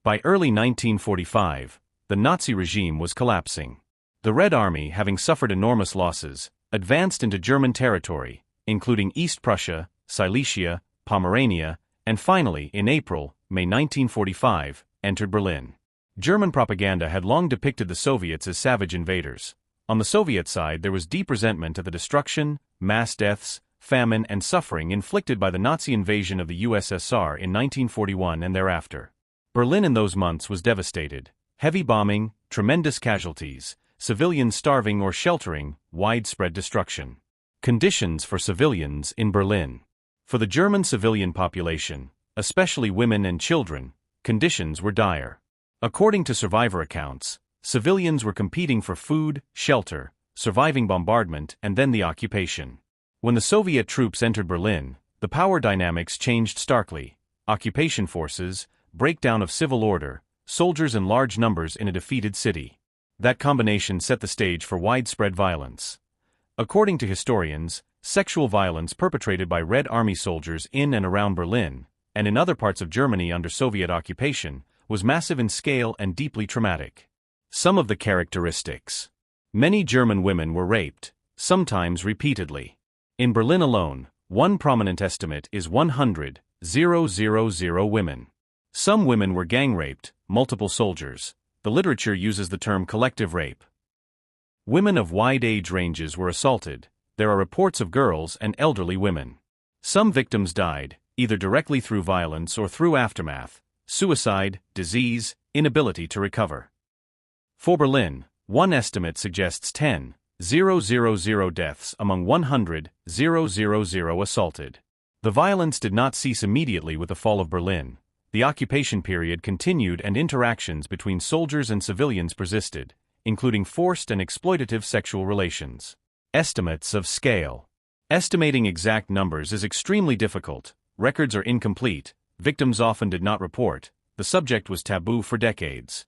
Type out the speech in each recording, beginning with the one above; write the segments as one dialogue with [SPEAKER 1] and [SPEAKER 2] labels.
[SPEAKER 1] By early 1945, the Nazi regime was collapsing. The Red Army, having suffered enormous losses, advanced into German territory, including East Prussia, Silesia, Pomerania, and finally, in May 1945, entered Berlin. German propaganda had long depicted the Soviets as savage invaders. On the Soviet side, there was deep resentment at the destruction, mass deaths, famine, and suffering inflicted by the Nazi invasion of the USSR in 1941 and thereafter. Berlin in those months was devastated. Heavy bombing, tremendous casualties, civilians starving or sheltering, widespread destruction. Conditions for civilians in Berlin. For the German civilian population, especially women and children, conditions were dire. According to survivor accounts, civilians were competing for food, shelter, surviving bombardment, and then the occupation. When the Soviet troops entered Berlin, the power dynamics changed starkly. Occupation forces, breakdown of civil order, soldiers in large numbers in a defeated city. That combination set the stage for widespread violence. According to historians, sexual violence perpetrated by Red Army soldiers in and around Berlin, and in other parts of Germany under Soviet occupation, was massive in scale and deeply traumatic. Some of the characteristics. Many German women were raped, sometimes repeatedly. In Berlin alone, one prominent estimate is 100,000 women. Some women were gang raped, multiple soldiers. The literature uses the term collective rape. Women of wide age ranges were assaulted. There are reports of girls and elderly women. Some victims died, either directly through violence or through aftermath, suicide, disease, inability to recover. For Berlin, one estimate suggests 10,000 deaths among 100,000 assaulted. The violence did not cease immediately with the fall of Berlin. The occupation period continued and interactions between soldiers and civilians persisted, including forced and exploitative sexual relations. Estimates of scale. Estimating exact numbers is extremely difficult. Records are incomplete, victims often did not report, the subject was taboo for decades.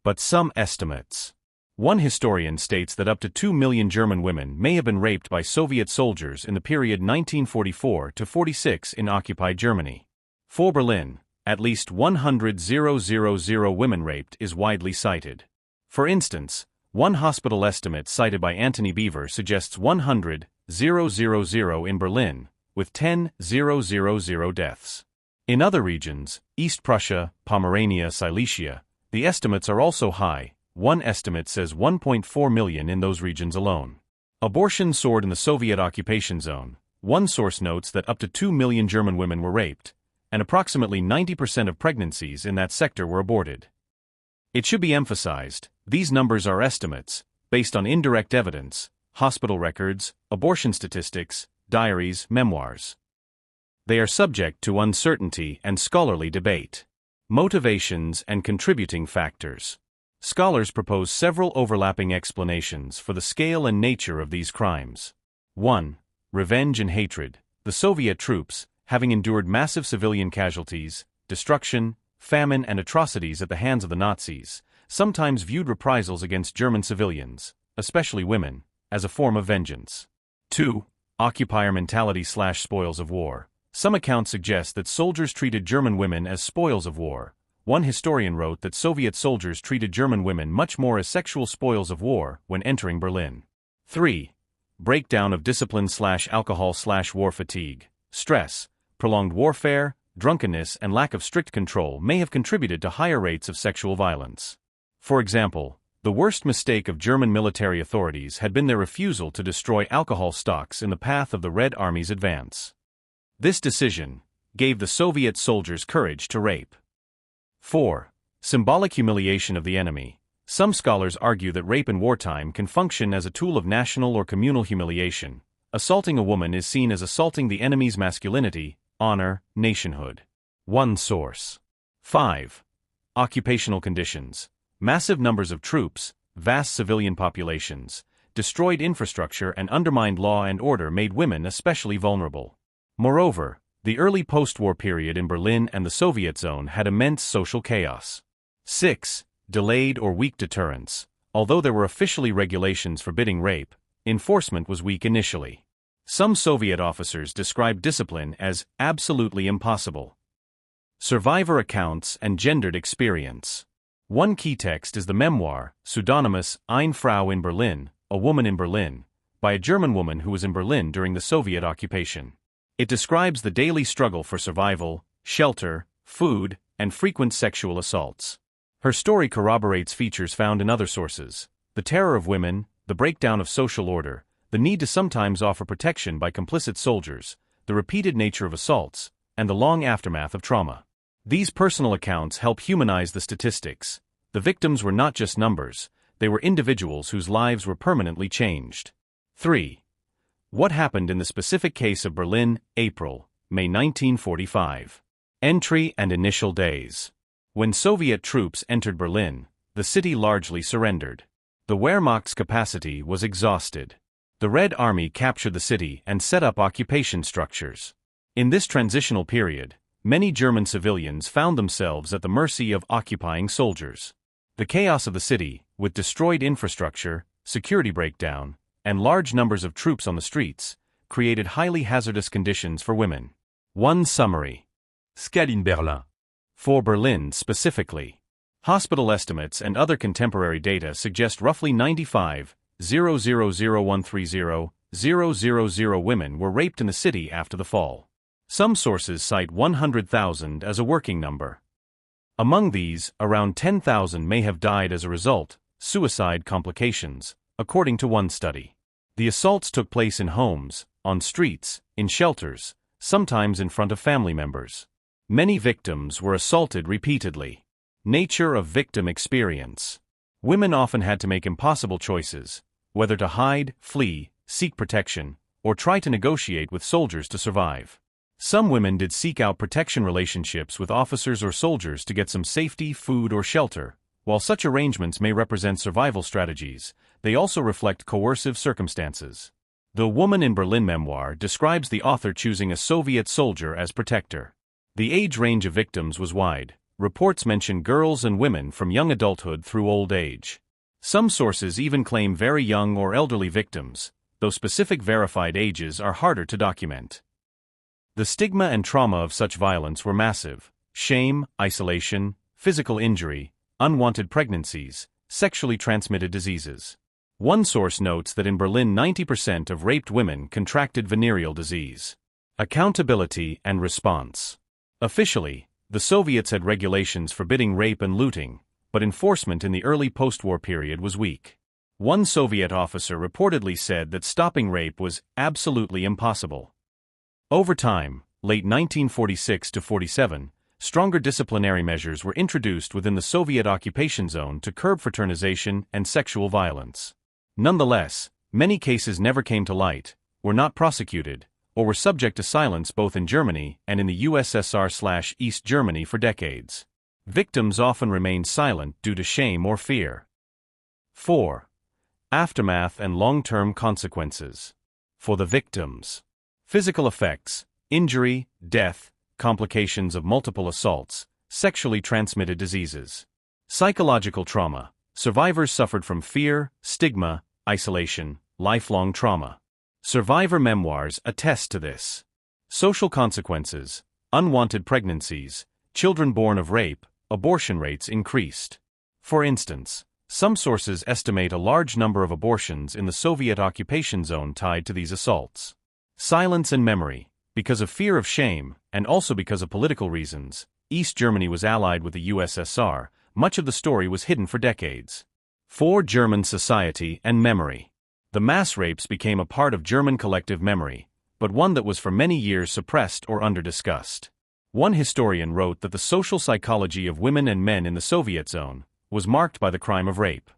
[SPEAKER 1] But some estimates. One historian states that up to 2 million German women may have been raped by Soviet soldiers in the period 1944 to 46 in occupied Germany. For Berlin, at least 100,000 women raped is widely cited. For instance, one hospital estimate cited by Anthony Beaver suggests 100,000 in Berlin, with 10,000 deaths. In other regions, East Prussia, Pomerania, Silesia, the estimates are also high. One estimate says 1.4 million in those regions alone. Abortion soared in the Soviet occupation zone. One source notes that up to 2 million German women were raped, and approximately 90% of pregnancies in that sector were aborted. It should be emphasized, these numbers are estimates, based on indirect evidence, hospital records, abortion statistics, diaries, memoirs. They are subject to uncertainty and scholarly debate. Motivations and contributing factors. Scholars propose several overlapping explanations for the scale and nature of these crimes. 1. Revenge and hatred. The Soviet troops, having endured massive civilian casualties, destruction, famine, and atrocities at the hands of the Nazis, sometimes viewed reprisals against German civilians, especially women, as a form of vengeance. 2. Occupier mentality/spoils of war. Some accounts suggest that soldiers treated German women as spoils of war. One historian wrote that Soviet soldiers treated German women much more as sexual spoils of war when entering Berlin. 3. Breakdown of discipline/alcohol/war fatigue. Stress, prolonged warfare, drunkenness, and lack of strict control may have contributed to higher rates of sexual violence. For example, the worst mistake of German military authorities had been their refusal to destroy alcohol stocks in the path of the Red Army's advance. This decision gave the Soviet soldiers courage to rape. 4. Symbolic humiliation of the enemy. Some scholars argue that rape in wartime can function as a tool of national or communal humiliation. Assaulting a woman is seen as assaulting the enemy's masculinity, honor, nationhood. One source. 5. Occupational conditions. Massive numbers of troops, vast civilian populations, destroyed infrastructure, and undermined law and order made women especially vulnerable. Moreover, the early post-war period in Berlin and the Soviet zone had immense social chaos. 6. Delayed or weak deterrence. Although there were officially regulations forbidding rape, enforcement was weak initially. Some Soviet officers described discipline as absolutely impossible. Survivor accounts and gendered experience. One key text is the memoir, pseudonymous Eine Frau in Berlin, A Woman in Berlin, by a German woman who was in Berlin during the Soviet occupation. It describes the daily struggle for survival, shelter, food, and frequent sexual assaults. Her story corroborates features found in other sources: the terror of women, the breakdown of social order, the need to sometimes offer protection by complicit soldiers, the repeated nature of assaults, and the long aftermath of trauma. These personal accounts help humanize the statistics. The victims were not just numbers, they were individuals whose lives were permanently changed. 3. What happened in the specific case of Berlin, April, May 1945? Entry and initial days. When Soviet troops entered Berlin, the city largely surrendered. The Wehrmacht's capacity was exhausted. The Red Army captured the city and set up occupation structures. In this transitional period, many German civilians found themselves at the mercy of occupying soldiers. The chaos of the city, with destroyed infrastructure, security breakdown, and large numbers of troops on the streets, created highly hazardous conditions for women. 1 Summary.
[SPEAKER 2] Scale in Berlin.
[SPEAKER 1] For Berlin specifically, hospital estimates and other contemporary data suggest roughly 95,000,130,000 women were raped in the city after the fall. Some sources cite 100,000 as a working number. Among these, around 10,000 may have died as a result, suicide complications, according to one study. The assaults took place in homes, on streets, in shelters, sometimes in front of family members. Many victims were assaulted repeatedly. Nature of victim experience. Women often had to make impossible choices, whether to hide, flee, seek protection, or try to negotiate with soldiers to survive. Some women did seek out protection relationships with officers or soldiers to get some safety, food, or shelter. While such arrangements may represent survival strategies, they also reflect coercive circumstances. The Woman in Berlin memoir describes the author choosing a Soviet soldier as protector. The age range of victims was wide. Reports mention girls and women from young adulthood through old age. Some sources even claim very young or elderly victims, though specific verified ages are harder to document. The stigma and trauma of such violence were massive: shame, isolation, physical injury, unwanted pregnancies, sexually transmitted diseases. One source notes that in Berlin 90% of raped women contracted venereal disease. Accountability and response. Officially, the Soviets had regulations forbidding rape and looting, but enforcement in the early post-war period was weak. One Soviet officer reportedly said that stopping rape was absolutely impossible. Over time, late 1946 to 47, stronger disciplinary measures were introduced within the Soviet occupation zone to curb fraternization and sexual violence. Nonetheless, many cases never came to light, were not prosecuted, or were subject to silence both in Germany and in the USSR/East Germany for decades. Victims often remained silent due to shame or fear. 4. Aftermath and long-term consequences. For the victims. Physical effects: injury, death, complications of multiple assaults, sexually transmitted diseases. Psychological trauma. Survivors suffered from fear, stigma, isolation, lifelong trauma. Survivor memoirs attest to this. Social consequences: unwanted pregnancies, children born of rape, abortion rates increased. For instance, some sources estimate a large number of abortions in the Soviet occupation zone tied to these assaults. Silence and memory. Because of fear of shame, and also because of political reasons, East Germany was allied with the USSR. Much of the story was hidden for decades. 4. German society and memory. The mass rapes became a part of German collective memory, but one that was for many years suppressed or under-discussed. One historian wrote that the social psychology of women and men in the Soviet zone was marked by the crime of rape.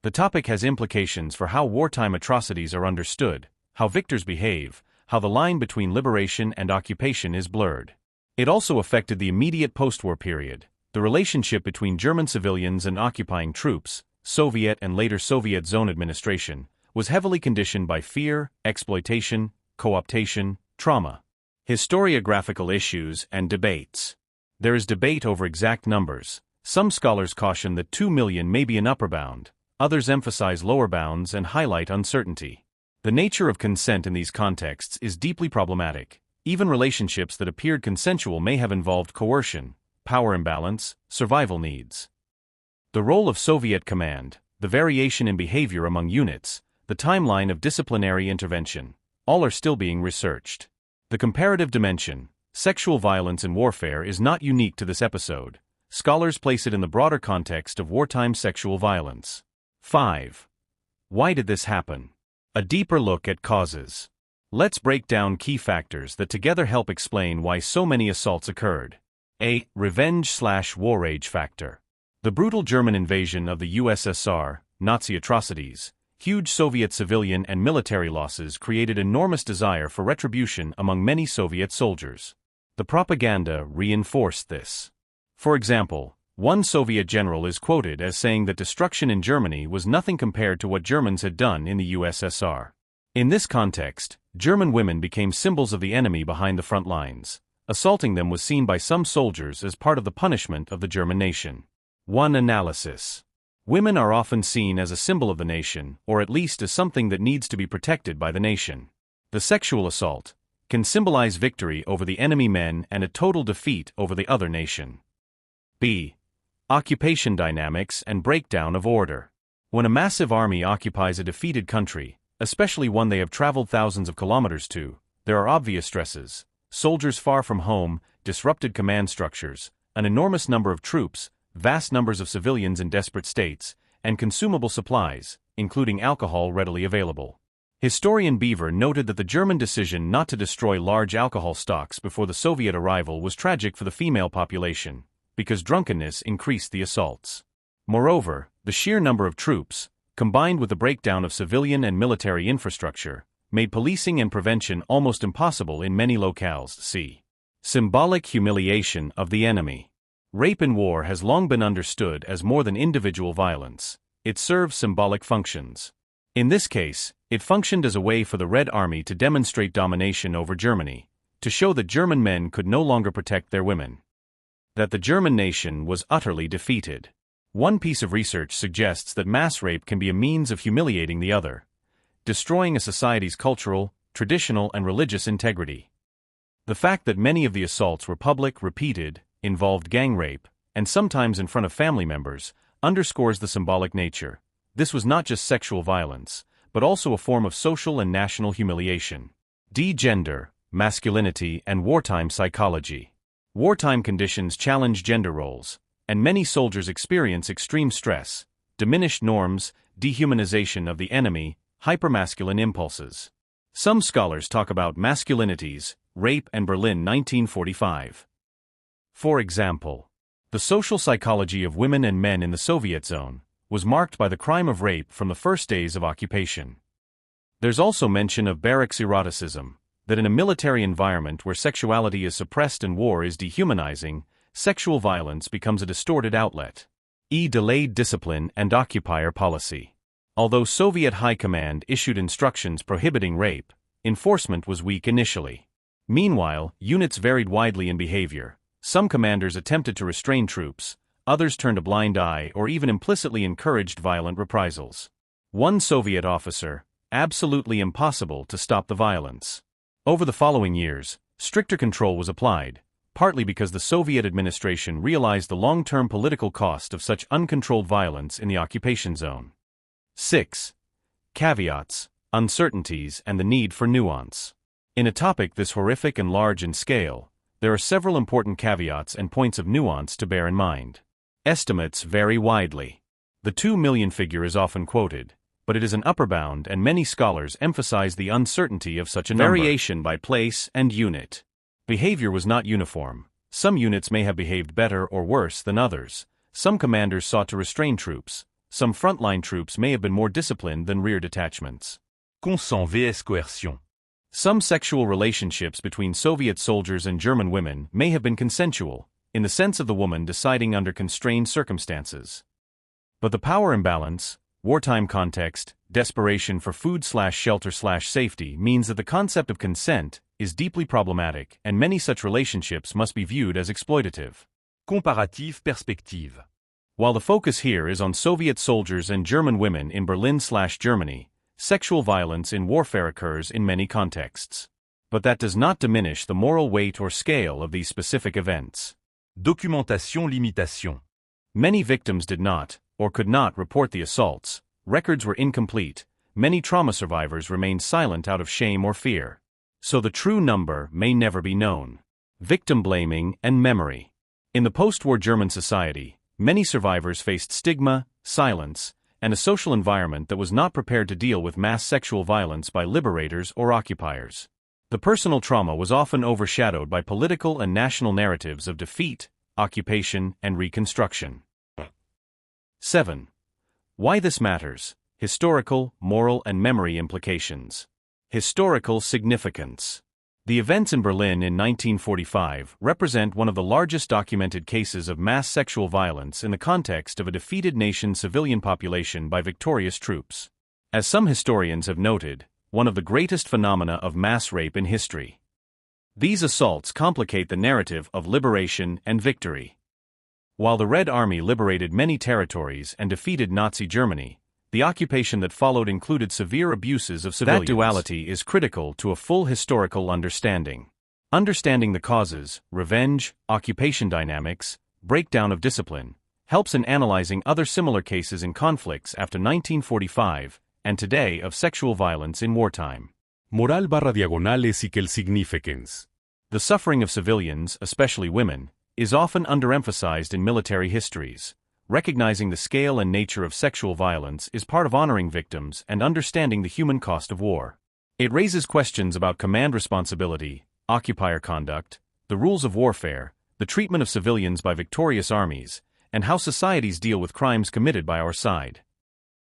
[SPEAKER 1] The topic has implications for how wartime atrocities are understood, how victors behave, how the line between liberation and occupation is blurred. It also affected the immediate post-war period. The relationship between German civilians and occupying troops, Soviet and later Soviet zone administration, was heavily conditioned by fear, exploitation, co-optation, trauma. Historiographical issues and debates. There is debate over exact numbers. Some scholars caution that 2 million may be an upper bound, others emphasize lower bounds and highlight uncertainty. The nature of consent in these contexts is deeply problematic. Even relationships that appeared consensual may have involved coercion, power imbalance, survival needs. The role of Soviet command, the variation in behavior among units, the timeline of disciplinary intervention, all are still being researched. The comparative dimension, sexual violence in warfare, is not unique to this episode. Scholars place it in the broader context of wartime sexual violence. 5. Why did this happen? A deeper look at causes. Let's break down key factors that together help explain why so many assaults occurred. A. Revenge/war rage factor. The brutal German invasion of the USSR, Nazi atrocities, huge Soviet civilian and military losses created enormous desire for retribution among many Soviet soldiers. The propaganda reinforced this. For example, one Soviet general is quoted as saying that destruction in Germany was nothing compared to what Germans had done in the USSR. In this context, German women became symbols of the enemy behind the front lines. Assaulting them was seen by some soldiers as part of the punishment of the German nation. 1. Analysis. Women are often seen as a symbol of the nation, or at least as something that needs to be protected by the nation. The sexual assault can symbolize victory over the enemy men and a total defeat over the other nation. B. Occupation dynamics and breakdown of order. When a massive army occupies a defeated country, especially one they have traveled thousands of kilometers to, there are obvious stresses: soldiers far from home, disrupted command structures, an enormous number of troops, vast numbers of civilians in desperate states, and consumable supplies, including alcohol, readily available. Historian Beaver noted that the German decision not to destroy large alcohol stocks before the Soviet arrival was tragic for the female population, because drunkenness increased the assaults. Moreover, the sheer number of troops, combined with the breakdown of civilian and military infrastructure, made policing and prevention almost impossible in many locales. C. Symbolic humiliation of the enemy. Rape in war has long been understood as more than individual violence. It serves symbolic functions. In this case, it functioned as a way for the Red Army to demonstrate domination over Germany, to show that German men could no longer protect their women, that the German nation was utterly defeated. One piece of research suggests that mass rape can be a means of humiliating the other, destroying a society's cultural, traditional, and religious integrity. The fact that many of the assaults were public, repeated, involved gang rape, and sometimes in front of family members, underscores the symbolic nature. This was not just sexual violence, but also a form of social and national humiliation. D. Gender, masculinity, and wartime psychology. Wartime conditions challenge gender roles, and many soldiers experience extreme stress, diminished norms, dehumanization of the enemy, hypermasculine impulses. Some scholars talk about masculinities, rape, and Berlin 1945. For example, the social psychology of women and men in the Soviet zone was marked by the crime of rape from the first days of occupation. There's also mention of barracks eroticism, that in a military environment where sexuality is suppressed and war is dehumanizing, sexual violence becomes a distorted outlet. E. Delayed discipline and occupier policy. Although Soviet high command issued instructions prohibiting rape, enforcement was weak initially. Meanwhile, units varied widely in behavior. Some commanders attempted to restrain troops, others turned a blind eye or even implicitly encouraged violent reprisals. One Soviet officer, absolutely impossible to stop the violence. Over the following years, stricter control was applied, partly because the Soviet administration realized the long-term political cost of such uncontrolled violence in the occupation zone. 6. Caveats, uncertainties, and the need for nuance. In a topic this horrific and large in scale, there are several important caveats and points of nuance to bear in mind. Estimates vary widely. The 2 million figure is often quoted, but it is an upper bound, and many scholars emphasize the uncertainty of such a number. Variation by place and unit. Behavior was not uniform. Some units may have behaved better or worse than others. Some commanders sought to restrain troops. Some frontline troops may have been more disciplined than rear detachments.
[SPEAKER 2] Consent vs coercion.
[SPEAKER 1] Some sexual relationships between Soviet soldiers and German women may have been consensual, in the sense of the woman deciding under constrained circumstances. But the power imbalance, wartime context, desperation for food/shelter/safety means that the concept of consent is deeply problematic, and many such relationships must be viewed as exploitative.
[SPEAKER 2] Comparative perspective.
[SPEAKER 1] While the focus here is on Soviet soldiers and German women in Berlin/Germany, sexual violence in warfare occurs in many contexts. But that does not diminish the moral weight or scale of these specific events.
[SPEAKER 2] Documentation limitation.
[SPEAKER 1] Many victims did not, or could not, report the assaults. Records were incomplete. Many trauma survivors remained silent out of shame or fear. So the true number may never be known. Victim blaming and memory. In the post-war German society, many survivors faced stigma, silence, and a social environment that was not prepared to deal with mass sexual violence by liberators or occupiers. The personal trauma was often overshadowed by political and national narratives of defeat, occupation, and reconstruction. 7. Why this matters: historical, moral, and memory implications. Historical significance. The events in Berlin in 1945 represent one of the largest documented cases of mass sexual violence in the context of a defeated nation's civilian population by victorious troops. As some historians have noted, one of the greatest phenomena of mass rape in history. These assaults complicate the narrative of liberation and victory. While the Red Army liberated many territories and defeated Nazi Germany, the occupation that followed included severe abuses of civilians. That duality is critical to a full historical understanding. Understanding the causes, revenge, occupation dynamics, breakdown of discipline, helps in analyzing other similar cases in conflicts after 1945 and today of sexual violence in wartime.
[SPEAKER 3] Moral/diagonales y que el significance.
[SPEAKER 1] The suffering of civilians, especially women, is often underemphasized in military histories. Recognizing the scale and nature of sexual violence is part of honoring victims and understanding the human cost of war. It raises questions about command responsibility, occupier conduct, the rules of warfare, the treatment of civilians by victorious armies, and how societies deal with crimes committed by our side.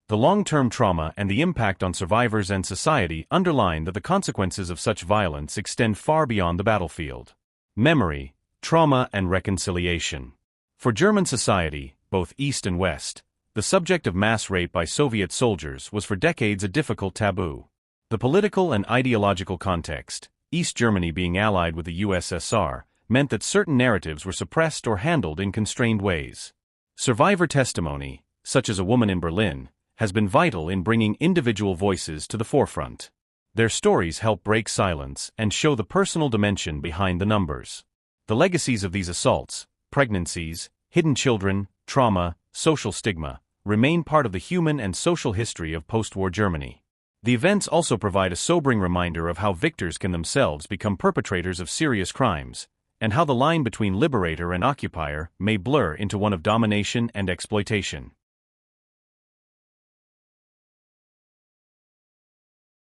[SPEAKER 1] The long-term trauma and the impact on survivors and society underline that the consequences of such violence extend far beyond the battlefield. Memory, trauma, and reconciliation. For German society, both East and West, the subject of mass rape by Soviet soldiers was for decades a difficult taboo. The political and ideological context, East Germany being allied with the USSR, meant that certain narratives were suppressed or handled in constrained ways. Survivor testimony, such as a woman in Berlin, has been vital in bringing individual voices to the forefront. Their stories help break silence and show the personal dimension behind the numbers. The legacies of these assaults, pregnancies, hidden children, trauma, social stigma, remain part of the human and social history of post-war Germany. The events also provide a sobering reminder of how victors can themselves become perpetrators of serious crimes, and how the line between liberator and occupier may blur into one of domination and exploitation.